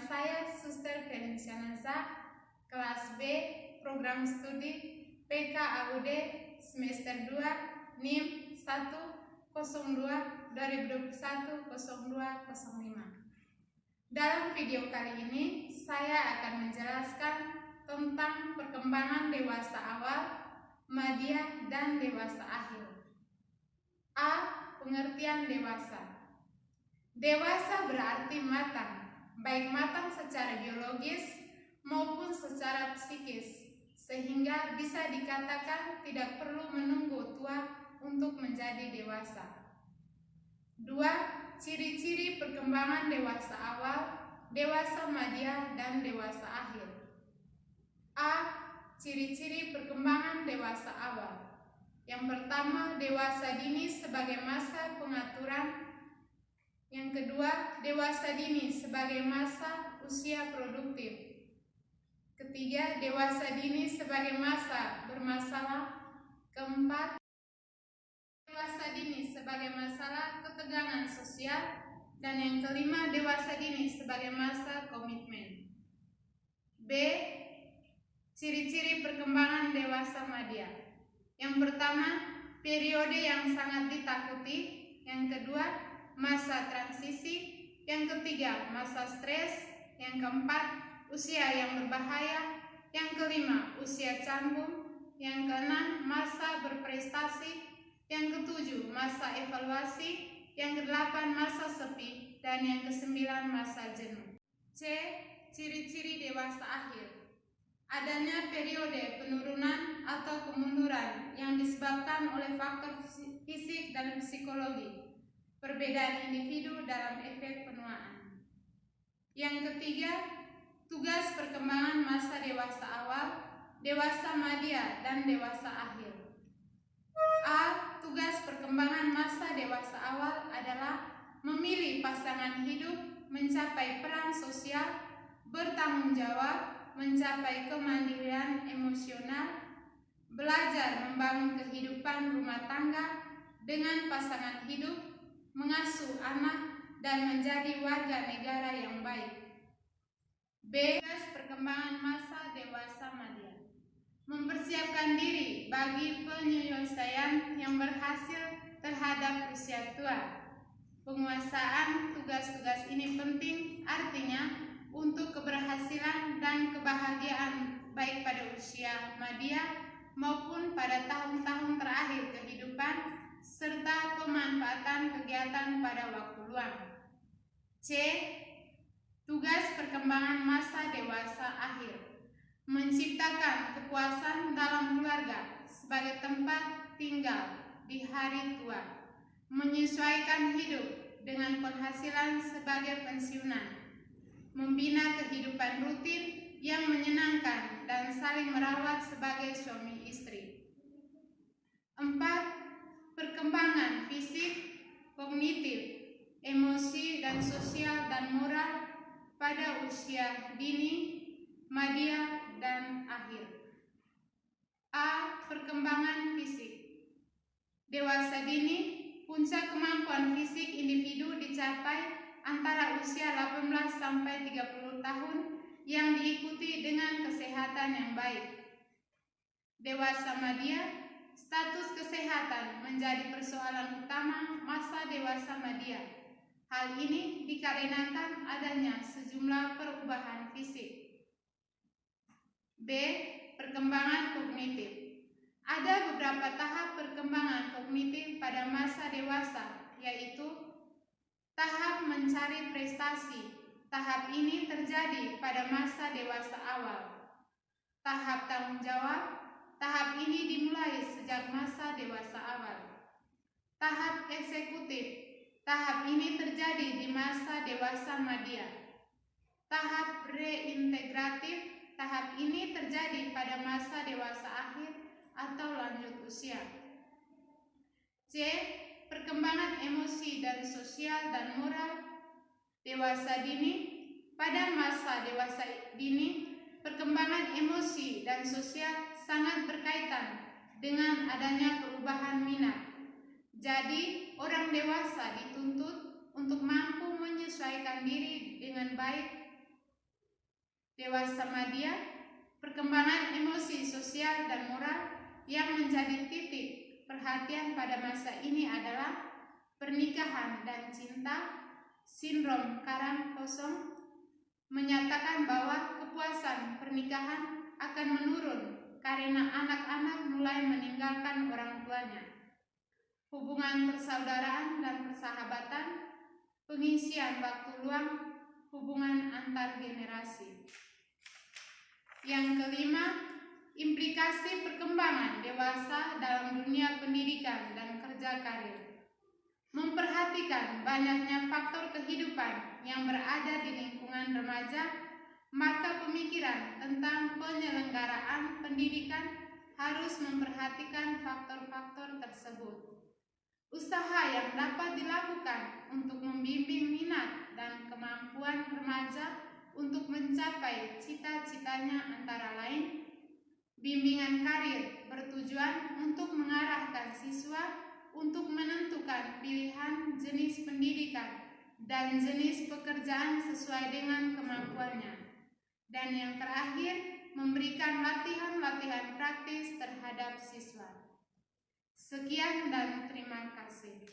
saya Suster Ferenciana, kelas B, program studi PKAUD semester 2, NIM 102/2021-0205. Dalam video kali ini, saya akan menjelaskan tentang perkembangan dewasa awal, madya, dan dewasa akhir. A. Pengertian dewasa. Dewasa berarti matang, baik matang secara biologis maupun secara psikis, sehingga bisa dikatakan tidak perlu menunggu tua untuk menjadi dewasa. 2. Ciri-ciri perkembangan dewasa awal, dewasa madya, dan dewasa akhir. A. Ciri-ciri perkembangan dewasa awal. Yang pertama, dewasa dini sebagai masa pengaturan. Yang kedua, dewasa dini sebagai masa usia produktif. Ketiga, dewasa dini sebagai masa bermasalah. Keempat, dewasa dini sebagai masalah ketegangan sosial. Dan yang kelima, dewasa dini sebagai masa komitmen. B. Ciri-ciri perkembangan dewasa madya. Yang pertama, periode yang sangat ditakuti. Yang kedua, masa transisi. Yang ketiga, masa stres. Yang keempat, usia yang berbahaya. Yang kelima, usia canggung. Yang keenam, masa berprestasi. Yang ketujuh, masa evaluasi. Yang kedelapan, masa sepi. Dan yang kesembilan, masa jenuh. C. Ciri-ciri dewasa akhir. Adanya periode penurunan atau kemunduran yang disebabkan oleh faktor fisik dan psikologi, perbedaan individu dalam efek penuaan. Yang ketiga, tugas perkembangan masa dewasa awal, dewasa madya, dan dewasa akhir. A. Tugas perkembangan masa dewasa awal adalah memilih pasangan hidup, mencapai peran sosial, bertanggung jawab, mencapai kemandirian emosional, belajar membangun kehidupan rumah tangga dengan pasangan hidup, mengasuh anak, dan menjadi warga negara yang baik. B. Tugas perkembangan masa dewasa madya. Mempersiapkan diri bagi penyelesaian yang berhasil terhadap usia tua. Penguasaan tugas-tugas ini penting, artinya untuk keberhasilan dan kebahagiaan baik pada usia madya maupun pada tahun-tahun terakhir kehidupan, serta pemanfaatan kegiatan pada waktu luang. C. Tugas perkembangan masa dewasa akhir. Menciptakan kepuasan dalam keluarga sebagai tempat tinggal di hari tua. Menyesuaikan hidup dengan penghasilan sebagai pensiunan. Membina kehidupan rutin yang menyenangkan dan saling merawat sebagai suami istri. 4. Perkembangan fisik, kognitif, emosi, dan sosial dan moral pada usia dini, madya, dan akhir. A. Perkembangan fisik. Dewasa dini, puncak kemampuan fisik individu dicapai antara usia 18 sampai 30 tahun yang diikuti dengan kesehatan yang baik. Dewasa madya, status kesehatan menjadi persoalan utama masa dewasa madya. Hal ini dikarenakan adanya sejumlah perubahan fisik. B. Perkembangan kognitif. Ada beberapa tahap perkembangan kognitif pada masa dewasa, yaitu tahap mencari prestasi. Tahap ini terjadi pada masa dewasa awal. Tahap tanggung jawab. Tahap ini dimulai sejak masa dewasa awal. Tahap eksekutif. Tahap ini terjadi di masa dewasa madya. Tahap reintegratif. Tahap ini terjadi pada masa dewasa akhir atau lanjut usia. C. Perkembangan emosi dan sosial dan moral dewasa dini. Pada masa dewasa dini, perkembangan emosi dan sosial sangat berkaitan dengan adanya perubahan minat. Jadi, orang dewasa dituntut untuk mampu menyesuaikan diri dengan baik Dewasa Madya, perkembangan emosi, sosial, dan moral yang menjadi titik perhatian pada masa ini adalah pernikahan dan cinta. Sindrom karang kosong menyatakan bahwa kepuasan pernikahan akan menurun karena anak-anak mulai meninggalkan orang tuanya. Hubungan persaudaraan dan persahabatan, pengisian waktu luang, hubungan antar generasi. Yang kelima, implikasi perkembangan dewasa dalam dunia pendidikan dan kerja karir. Memperhatikan banyaknya faktor kehidupan yang berada di lingkungan remaja, maka pemikiran tentang penyelenggaraan pendidikan harus memperhatikan faktor-faktor tersebut. Usaha yang dapat dilakukan untuk membimbing minat dan kemampuan remaja untuk mencapai cita-citanya antara lain, bimbingan karir bertujuan untuk mengarahkan siswa untuk menentukan pilihan jenis pendidikan dan jenis pekerjaan sesuai dengan kemampuannya. Dan yang terakhir, memberikan latihan-latihan praktis terhadap siswa. Sekian dan terima kasih.